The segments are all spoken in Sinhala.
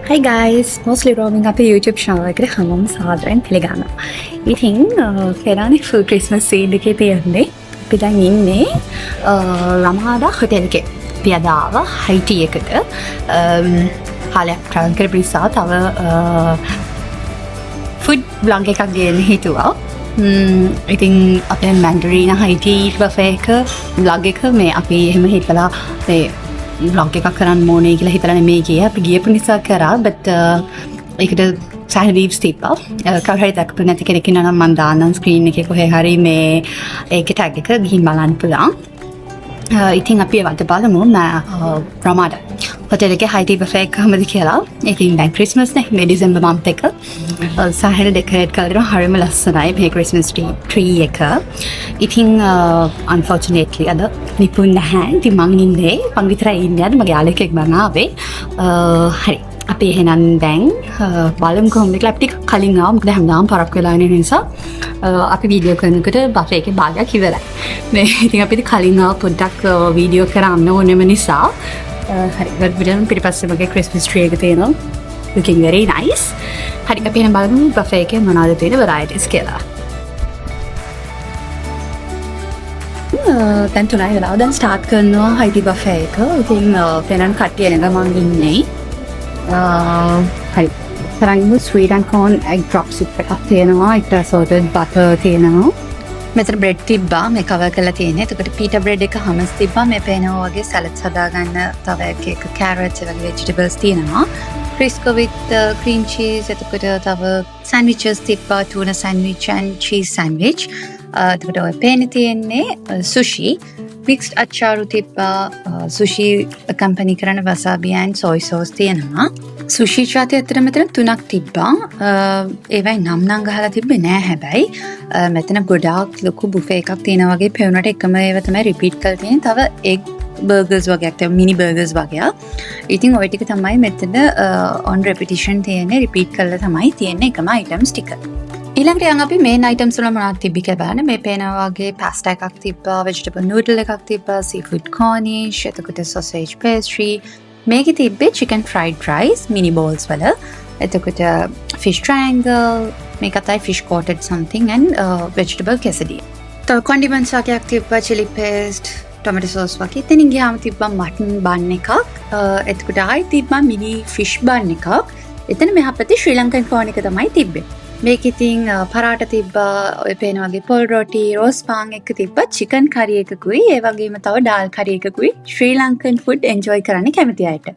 Hi guys, mostly roaming අපේ YouTube channel එකට හැමෝම සාදරයෙන් පිළිගන්නවා. ඉතින් පෙරානේ full Christmas sale එකේ තියෙන්නේ අපි දැන් ඉන්නේ රමාදා හොටෙල් එකේ. අපි අද ආවා හයිටි එකට. කාලයක් travel කරපු නිසා තව food vlog එකක් ගේන්න හිතුවා. ඉතින් අපේ මැන්ඩරීන හයිටි buffet එක vlog එක මේ අපි එහෙම හිතලා මේ vlog එකක් කරන්න ඕනේ කියලා හිතලා නෙමෙයි ගියේ. අපි ගියපු නිසා කරා but ඒකට සෑහෙන views තිබ්බා. කවුරු හරි දැක්කු නැති කෙනෙක් ඉන්නවා නම් මම දාන්නම් screen එකේ කොහේ හරි මේ ඒකේ tag එක ගිහින් බලන්න පුළුවන්. ඉතින් අපි ඒවට බලමු රමාඩා හොටෙල් එකේ හයිටි buffet එක කොහමද කියලා. ඉතින් දැන් Christmas නේ මේ December month එක. සෑහෙන decorate කරලා හරිම ලස්සනයි මේ Christmas tree එක. ඉතින් unfortunately අද නිපුන් නැහැ. ඉතින් මං ඉන්නේ මං විතරයි ඉන්නේ අද මගේ යාළුවෙක් මං ආවේ. හරි අපි එහෙනම් දැන් බලමු කොහොමද කියලා. අපි ටික කලින් ආවා මොකද හැමදාම පරක් වෙලා ඉන්න නිසා අපි වීඩියෝ කරනකොට buffet එකේ භාගයක් ඉවරයි. මේ ඉතින් අපි කලින් ආව පොඩ්ඩක් වීඩියෝ කරන්න ඕනෙම නිසා හරි වර්බිඩන් පිටිපස්සේ මගේ Christmas tree එක තියෙනවා. looking very nice. හරි අපි එහෙනම් බලමු buffet එකේ මොනවද තියෙන varieties කියලා. දැන් තුනයි වෙලාව දැන් ස්ටාර්ට් කරනවා හයිටි buffet එක. ඉතින් පෙනන් කට්ටිය එනක මං ඉන්නේ. හරි තරංගු sweet and corn egg drop soup එකක් තියෙනවා. ඊට salted butter තියෙනවා. මෙතන bread තිබ්බා මේ cover කරලා තියෙන්නේ. එතකොට pita bread එක hummus තිබ්බා. මේ පේනවා වගේ salads හදාගන්න තව එක carrots වගේ vegetables තියෙනවා. Crisco with cream cheese. එතකොට තව sandwiches තිබ්බා. tuna sandwich and cheese sandwich. එතකොට ඔය පේන්නේ තියෙන්නේ sushi. mixed අච්චාරු තිබ්බා. sushi accompany කරන wasabi and soy sauce තියෙනවා. sushi ජාති අතර මෙතන තුනක් තිබ්බා. ඒවයි නම් ගහලා තිබ්බේ නෑ හැබැයි. මෙතන ගොඩාක් ලොකු බුෆේ එකක් තියෙනවා වගේ පෙවුනට එකම ඒවා තමයි රිපීට් කරලා තියෙන්නේ. තව egg burgers වගේක් තියෙනවා mini burgers වගේ. ඉතින් ඔය ටික තමයි මෙතන on repetition තියෙන්නේ. රිපීට් කරලා තමයි තියෙන්නේ එකම items ටික. ඊළඟට යන් අපි main items වල මොනවද තිබ්බි කියලා බලන්න. මේ පේනවා වගේ pasta එකක් තිබ්බා, vegetable noodle එකක් තිබ්බා, seafood cornish, එතකොට sausage pastry. මේකේ තිබ්බේ chicken fried rice mini balls වල. එතකොට fish triangle, මේකටයි fish coated something and vegetable quesadilla. තව condiments වගේක් තිබ්බා, chili paste, tomato sauce වගේ. එතනින් ගියාම තිබ්බා mutton bun එකක්. එතකොට ආයි තිබ්බා mini fish bun එකක්. එතන මෙහා පැත්තේ ශ්‍රී ලංකන් corn එක තමයි තිබ්බේ. මේක ඉතින් පරාට තිබ්බා, ඔය පේන වගේ පොල් රොටි, රෝස් පාන් එක තිබ්බා, චිකන් කරි එකකුයි, ඒ වගේම තව ඩාල් කරි එකකුයි. ශ්‍රී ලංකන් ෆුඩ් එන්ජොයි කරන්න කැමති අයට.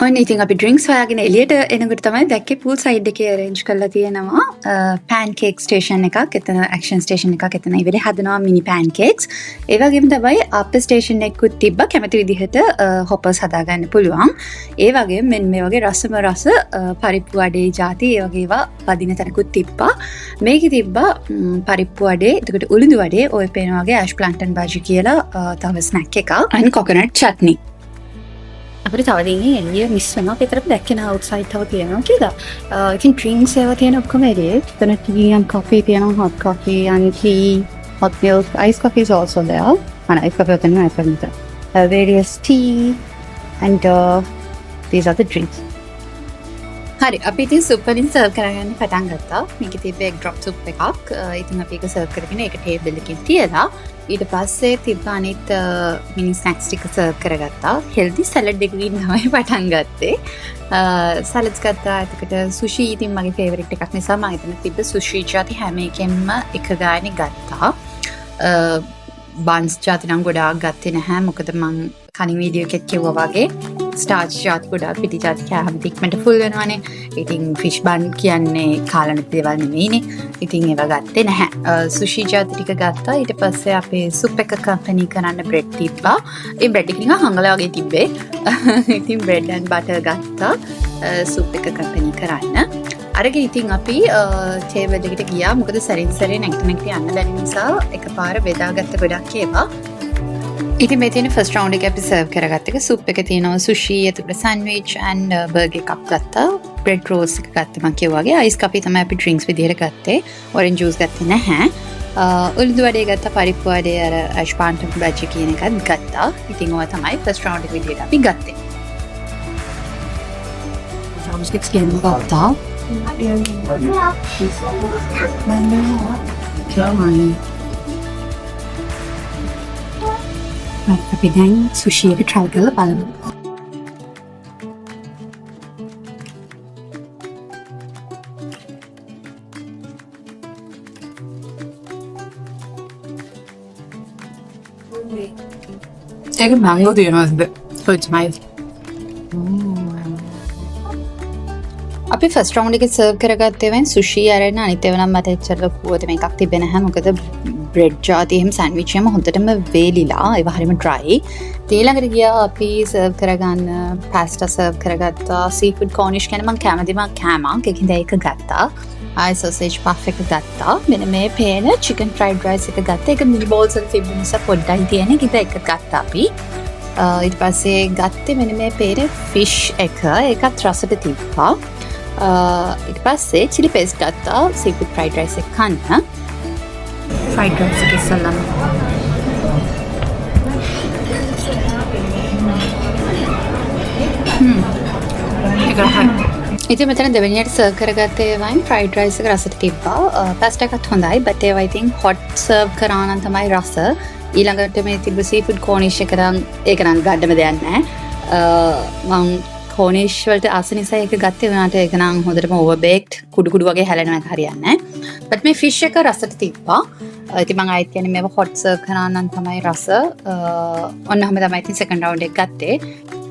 ඔන්න ඉතින් අපි ඩ්‍රින්ක්ස් හොයාගෙන එළියට එනකොට තමයි දැක්කේ pool side එකේ arrange කරලා තියෙනවා pancake station එකක්. එතන action station එකක් එතන ඉවරේ හදනවා mini pancakes. ඒ වගේම තමයි upper station එකකුත් තිබ්බා කැමති විදිහට hoppers හදාගන්න පුළුවන්. ඒ වගේම මෙන්න මේ වගේ රසම රස පරිප්පු වඩේ ಜಾති ඒ වගේ ඒවා වදින තැනකුත් තිබ්බා. මේකේ තිබ්බා පරිප්පු වඩේ, එතකොට උළුදු වඩේ, ඔය පේන වගේ ash plantain bhaji කියලා තව snack එකක් and coconut chutney. අපිට තව දෙන්නේ එළිය මිස් වෙනවා. අපිට දැක්කේ නා outside තව තියෙනවා කියලා. ඉතින් drinks ඒවා තියෙන ඔක්කොම එළියේ. එතන tea and coffee තියෙනවා, hot coffee and tea, hot milk, ice coffee is also there. And ice coffee then I found various tea and these are the drinks. හරි අපි ඉතින් සුප් වලින් සර්ව් කරගන්න පටන් ගත්තා. මේකේ තිබ්බ egg drop soup එකක්. ඉතින් අපි ඒක සර්ව් කරගෙන ඒක ටේබල් එකකින් තියලා ඊට පස්සේ තිබ්බ අනිත් මිනි ස්නැක්ස් ටික සර්ව් කරගත්තා. හෙල්දි සලාඩ් එකකින් තමයි පටන් ගත්තේ. සලාඩ්ස් ගත්තා. එතකොට සුෂි ඉතින් මගේ ෆේවරිට් එකක් නිසා මම හිතන තිබ්බ සුෂි ජාති හැම එකෙන්ම එක ගානේ ගත්තා. බන්ස් ජාති නම් ගොඩාක් ගත්තේ නැහැ. මොකද මම කලින් වීඩියෝ එකක් කිව්වා වගේ ස්ටාර්ච් ජාති ගොඩාක් පිටි ජාති කෑම ඉක්මනට ෆුල් වෙනවානේ. ඉතින් ෆිෂ් බන් කියන්නේ කාලන දේවල් නෙමෙයිනේ. ඉතින් ඒවා ගත්තේ නැහැ. සුෂි ජාති ටික ගත්තා. ඊට පස්සේ අපේ සුප් එක කම්පැනි කරන්න බ්‍රෙඩ් තිබ්බා. ඒ බ්‍රෙඩ් එක නිකන් හංගලා වගේ තිබ්බේ. ඉතින් බ්‍රෙඩ් and butter ගත්තා සුප් එක කම්පැනි කරන්න. අරගෙන ඉතින් අපි ටේබල් එකට ගියා. මොකද සැරින් සැරේ නැගිට යන්න බැරි නිසා එකපාර බෙදාගත්ත ගොඩක් ඒවා. ඉතින් මේ තියෙන ෆස්ට් රවුන්ඩ් එක අපි සර්ව් කරගත්ත එක සුප් එක තියෙනවා, සුෂි, එතකොට සෑන්ඩ්විච් and බර්ගර් එකක් ගත්තා. බ්‍රෙඩ් රෝල්ස් එක ගත්තා මම කිව්වා වගේ. අයිස් කෆි තමයි අපි ඩ්‍රින්ක්ස් විදිහට ගත්තේ. ඔරෙන්ජ් ජූස් ගත්තේ නැහැ. උළුදු වඩේ ගත්තා, පරිප්පු වඩේ අර ඇෂ් පාන්ටන් බජ්ජි කියන එකත් ගත්තා. ඉතින් ඔය තමයි ෆස්ට් රවුන්ඩ් එක විදිහට අපි ගත්තේ. chopsticks ගන්න ගත්තා. අපි දැන් සුෂි එක try කරලා බලමු. ඒක mango තියෙනවද? So it's nice. අපි ෆස්ට් රවුන්ඩ් එකේ සර්ව් කරගත්තේ වෙන් සුෂි අරගෙන අනිත් ඒවා නම් මට එච්චර ලොකුවට මේකක් තිබෙන්නේ නැහැ. මොකද බ්‍රෙඩ් ජාති එහෙම සෑන්ඩ්විච් එකම හොඳටම වේලිලා ඒවා හරියම ඩ්‍රයි. ඊළඟට ගියා අපි සර්ව් කරගන්න පාස්ටා සර්ව් කරගත්තා. සීෆුඩ් කෝනිෂ් කියන්නේ මම කැමතිම කෑමක්. ඒකින්ද ඒක ගත්තා. ආයි සොසේජ් පෆ් එක ගත්තා. මෙන්න මේ පේන චිකන් ෆ්‍රයිඩ් රයිස් එක ගත්තා. ඒක මිනි බෝල්ස් වල තිබුණ නිසා පොඩ්ඩයි තියෙන්නේ. ඒකින්ද ඒක ගත්තා අපි. ඊට පස්සේ ගත්තේ මෙන්න මේ පේන ෆිෂ් එක. ඒකත් රසට තිබ්බා. ඊට පස්සේ චිලි පේස්ට් ගත්තා සීෆුඩ් ෆ්‍රයිඩ් රයිස් එක කන්න. ෆ්‍රයිඩ් රයිස් එක ඉස්සෙල්ලාම ඉතින් මෙතන දෙවෙනියට සර්ව් කරගත්තේ වයින් ෆ්‍රයිඩ් රයිස් එක රසට තිබ්බා. පාස්ටා එකත් හොඳයි. බට් ඒවා ඉතින් හොට් සර්ව් කරා නම් තමයි රස. ඊළඟට මේ තිබ්බ සීෆුඩ් කෝනිෂ් එක නම් ඒක නම් ගන්නම දෙයක් නැහැ. මම කෝනිෂ් වලට ආස නිසා ඒක ගත්තේ වුණාට ඒක නම් හොඳටම ඕවර් බේක්ඩ් කුඩු කුඩු වගේ හැලෙනවා ඒක හරියන්නේ නැහැ. බට් මේ ෆිෂ් එක රසට තිබ්බා. ඉතින් මම ආයෙත් කියන්නේ මේව හොට් සර්ව් කරා නම් තමයි රස. ඔන්නම තමයි ඉතින් සෙකන්ඩ් රවුන්ඩ් එක ගත්තේ.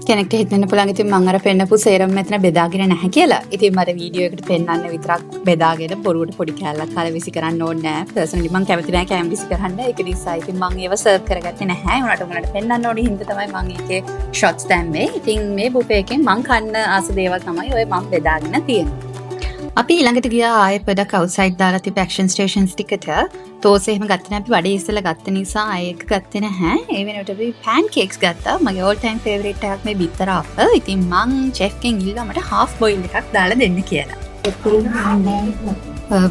කෙනෙක්ට හිතෙන්න පුළුවන් ඉතින් මම අර පෙන්නපු සේරම මෙතන බෙදාගෙන නැහැ කියලා. ඉතින් මට වීඩියෝ එකට පෙන්නන්න විතරක් බෙදාගෙන බොරුවට පොඩි කෑල්ලක් කාලා විසි කරන්න ඕනේ නැහැ. පර්සනලි මම කැමති නැහැ කෑම විසි කරන්න. ඒක නිසා ඉතින් මම ඒව සර්ව් කරගත්තේ නැහැ. උනට පෙන්නන්න ඕනේ හින්දා තමයි මම ඒකේ ෂොට්ස් දැම්මේ. ඉතින් මේ බුෆේ එකෙන් මම කන්න ආස දේවල් තමයි ඔය මම බෙදාගෙන තියෙන්නේ. අපි ඊළඟට ගියා ආයෙත් පොඩක් අවුට්සයිඩ් දාලා තිබ්බ ඇක්ෂන් ස්ටේෂන්ස් ටිකට. තෝස් එහෙම ගත්තේ නැහැ. අපි වඩේ ඉස්සෙල්ලා ගත්ත නිසා ආයෙ එක ගත්තේ නැහැ. ඒ වෙනුවට අපි පෑන් කේක්ස් ගත්තා. මගේ ඕල් ටයිම් ෆේවරිට් එකක් මේ බිත්තර අප. ඉතින් මං චෙෆ් කෙන් ඉල්ලුවා මට half boil එකක් දාලා දෙන්න කියලා.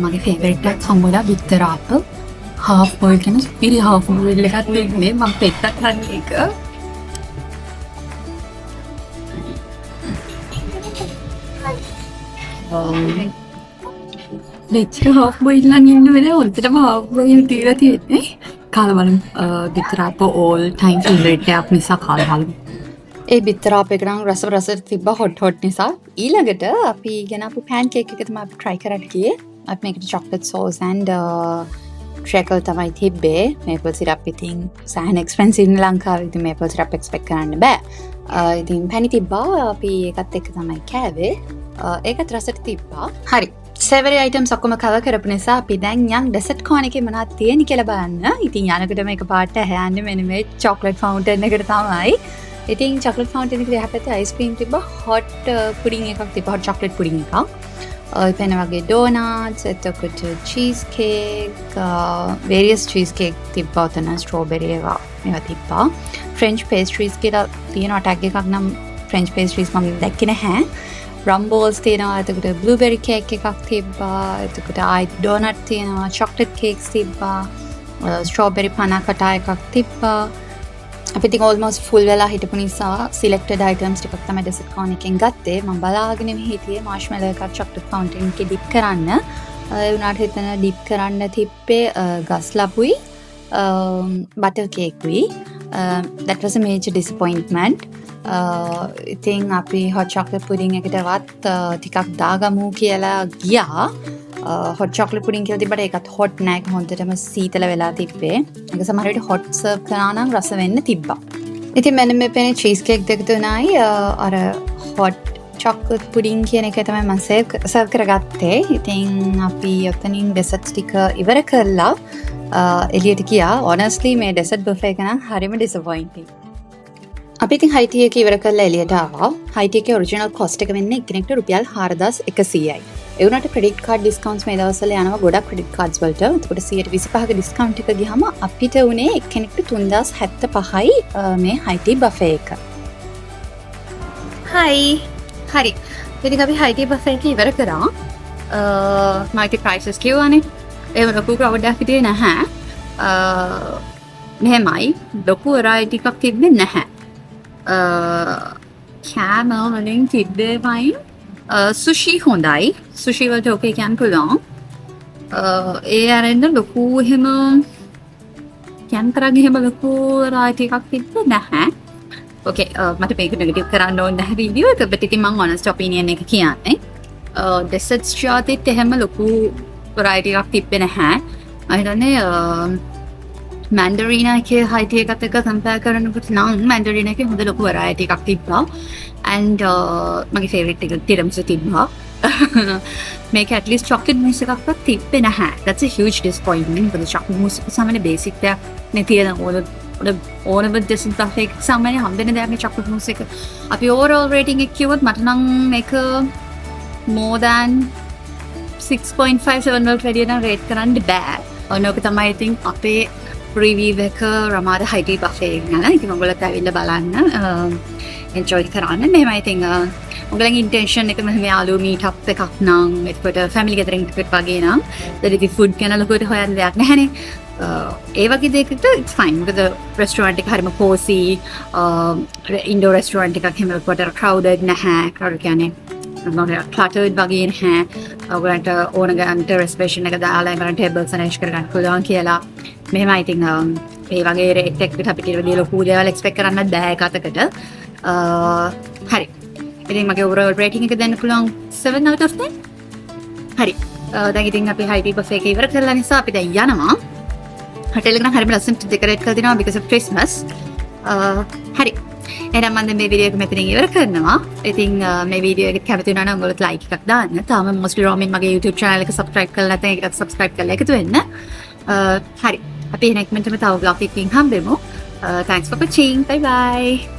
මගේ ෆේවරිට් එකක් හම්බුණා බිත්තර අප. half boil කියන පිරි half boil එකක් දෙන්නේ මම පෙත්තක් ගන්න එක. දෙච්චර half boil නම් ඉන්න වෙලාව උන්ටම half boil තියලා තියෙන්නේ. කාලා බලමු. බිත්තර අප all time favorite එකක් නිසා කාලා බලමු. ඒ බිත්තර අප එක නම් රසට තිබ්බා hot නිසා. ඊළඟට අපි ගෙන අපු pancake එක තමයි අපි try කරන්න ගියේ. අපි මේකට chocolate sauce and treacle තමයි තිබ්බේ. maple syrup ඉතින් සෑහෙන expensive නේ ලංකාවේ. ඉතින් maple syrup expect කරන්න බෑ. ඉතින් පැණි තිබ්බා. අපි ඒකත් එක්ක තමයි කෑවේ. ඒකත් රසට තිබ්බා. හරි. සෙවරි අයිටම්ස් ඔක්කොම කවර් කරපු නිසා අපි දැන් යන් ඩෙසර්ට් කෝන් එකේ මොනවද තියෙන්නේ කියලා බලන්න. ඉතින් යනකොට මේක පාට හැයන්නේ මෙන්න මේ චොක්ලට් ෆවුන්ටන් එකට තමයි. ඉතින් චොක්ලට් ෆවුන්ටන් එකේ හැපැත්තේ අයිස්ක්‍රීම් තිබ්බා. හොට් පුඩින් එකක් තිබ්බා. හොට් චොක්ලට් පුඩින් එකක්. එතන වගේ ඩෝනට්ස්, එතකොට cheese cake, various cheese cake තිබ්බා. එතන ස්ට්‍රෝබෙරි ඒවා තිබ්බා. ෆ්‍රෙන්ච් පේස්ට්‍රීස් කියලා තියෙනවා ටැග් එකක් නම් ෆ්‍රෙන්ච් පේස්ට්‍රීස් මම දැක්කේ නැහැ. රම්බෝල්ස් තියෙනවා. එතකොට බ්ලූබෙරි කේක් එකක් තිබ්බා. එතකොට ආයි ඩෝනට් තියෙනවා. චොක්ලට් කේක්ස් තිබ්බා. ස්ට්‍රෝබෙරි පනා කටා එකක් තිබ්බා. අපි ඉතින් almost full වෙලා හිටපු නිසා selected items ටිකක් තමයි dessert cone එකෙන් ගත්තේ. මම බලාගෙන හිටියේ marshmallow එකක් chocolate fountain එකේ dip කරන්න. ඒ උනාට හිතන dip කරන්න තිබ්බේ ගස් ලබුයි butter cake උයි. That was a major disappointment. ඉතින් අපි hot chocolate pudding එකටවත් ටිකක් දාගමු කියලා ගියා. hot chocolate pudding කියලා තිබ්බට ඒකත් hot නෑ. හොඳටම සීතල වෙලා තිබ්බේ. ඒක සමහර විට hot serve කරා නම් රස වෙන්න තිබ්බා. ඉතින් මෙන්න මේ පේන cheese cake දෙක තුනයි අර hot chocolate pudding කියන එක තමයි මම serve කරගත්තේ. ඉතින් අපි ඔතනින් desserts ටික ඉවර කරලා එළියට ගියා. honestly මේ dessert buffet එක නම් හරිම disappointing. අපි ඉතින් හයි ටී එක ඉවර කරලා එළියට ආවා. හයි ටී එකේ ඔරිජිනල් කොස්ට් එක වෙන්නේ එක්කෙනෙක්ට රුපියල් 4100යි. ඒ වුණාට ක්‍රෙඩිට් කාඩ් ඩිස්කවුන්ට්ස් මේ දවස්වල යනවා ගොඩක් ක්‍රෙඩිට් කාඩ්ස් වලට. එතකොට 125ක ඩිස්කවුන්ට් එක ගියාම අපිට උනේ එක්කෙනෙක්ට 3075යි මේ හයි ටී බෆේ එක. හයි. හරි. ඉතින් අපි හයි ටී බෆේ එක ඉවර කරා. මම ඉතින් ප්‍රයිසස් කියවනේ. ඒව ලොකු ක්‍රවුඩ් එකක් හිටියේ නැහැ. මෙහෙමයි ලොකු වෙරයිටි එකක් තිබ්බේ නැහැ. කෑම වලින් තිබ්බේ වයින් සුෂි හොඳයි. සුෂි වලට ඕකේ කියන්න පුළුවන්. ඒ අරෙන්න ලොකු එහෙම කියන්න තරම් එහෙම ලොකු රායිටි එකක් තිබ්බේ නැහැ. ඕකේ මට මේක නෙගටිව් කරන්න ඕනේ නැහැ වීඩියෝ එක. but ඉතින් මම honest opinion එක කියන්නේ. desserts ජාතිත් එහෙම ලොකු රායිටි එකක් තිබ්බේ නැහැ. මම හිතන්නේ මැන්ඩරීනා එකේ හයිටි එකත් එක්ක කම්පෙයාර් කරනකොට නම් මැන්ඩරීනා එකේ හොඳ ලොකු variety එකක් තිබ්බා. and මගේ favourite එක tiramisu තිබ්බා. මේක at least chocolate mousse එකක්වත් තිබ්බේ නැහැ. That's a huge disappointment. මොකද chocolate mousse එක සාමාන්‍ය basic දෙයක් නේ තියෙන ඕනම dessert buffet එකක සාමාන්‍ය හම්බෙන දෙයක් නේ chocolate mousse එක. අපි overall rating එක කිව්වොත් මට නම් මේක more than 6.5 7 වලට වැඩිය නම් rate කරන්න බෑ. ඔන්නෝක තමයි ඉතින් අපේ review එක රමාද හයිටි buffet එක ගැන. ඉතින් ඔයගොල්ලෝ ඇවිල්ලා බලන්න enjoy කරන්න. මෙහෙම ඉතින් ඔයගොල්ලන්ගේ intention එක මෙහෙම යාළුවෝ meet up එකක් නම් එතකොට family gathering එකකට වගේ නම් දැන් food ගැන ලොකුවට හොයන්න දෙයක් නැහැනේ. ඒ වගේ දෙයකට it's fine. මොකද restaurant එක හරිම cozy indoor restaurant එකක් හැම ලොකුවට crowded නැහැ. crowded කියන්නේ cluttered වගේ නැහැ. ඔයගොල්ලන්ට ඕන ගන්නට reservation එක දාලා ඒකට tables arrange කරගන්න පුළුවන් කියලා. මෙහෙම ඉතින් ඒ වගේ rate එකකට අපිට වැඩි ලොකු දේවල් expect කරන්න බෑ එකකට. හරි. ඉතින් මගේ overall rating එක දෙන්න පුළුවන් 7 out of 10. හරි. දැන් ඉතින් අපි හයිටි buffet එක ඉවර කරලා නිසා අපි දැන් යනවා. hotel එක නම් හරිම ලස්සනට decorate කරලා තිනවා because of Christmas. හරි. එහෙනම් මම මේ වීඩියෝ එක මෙතනින් ඉවර කරනවා. ඉතින් මේ වීඩියෝ එකට කැමති වුණා නම් ඔයගොල්ලෝ like එකක් දාන්න. තාම mostly roaming මගේ YouTube channel එක subscribe කරලා නැත්නම් ඒකට subscribe කරලා එකතු වෙන්න. හරි. අපි next month තව vlog එකකින් හම්බෙමු. Thanks for watching. Bye bye.